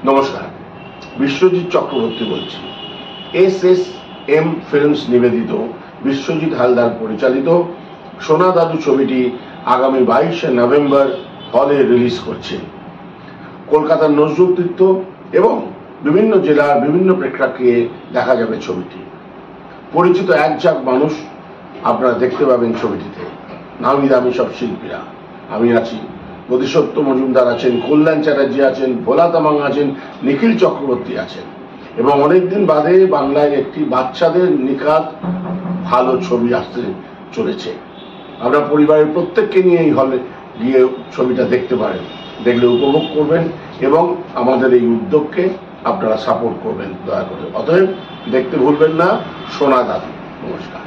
নমস্কার, বিশ্বজিৎ চক্রবর্তী বলছি। SSM films নিবেদিত, বিশ্বজিৎ হালদার পরিচালিত সোনা দাদু ছবিটি আগামী 22শে নভেম্বর হলে রিলিজ করছে। কলকাতার নজরুল তীর্থ এবং বিভিন্ন জেলার বিভিন্ন প্রেক্ষাগৃহে দেখা যাবে ছবিটি। পরিচিত এক ঝাঁক মানুষ আপনারা দেখতে পাবেন ছবিটিতে, নামি দামি সব শিল্পীরা। আমি আছি, বোধিসত্ত্ব মজুমদার আছেন, কল্যাণ চ্যাটার্জি আছেন, ভোলা তামাং আছেন, নিখিল চক্রবর্তী আছেন এবং অনেকদিন বাদে বাংলায় একটি বাচ্চাদের নিখাত ভালো ছবি আসতে চলেছে। আমরা পরিবারের প্রত্যেককে নিয়ে এই হলে গিয়ে ছবিটা দেখতে পারেন, দেখলে উপভোগ করবেন এবং আমাদের এই উদ্যোগকে আপনারা সাপোর্ট করবেন দয়া করে। অতএব দেখতে ভুলবেন না সোনা দাদু। নমস্কার।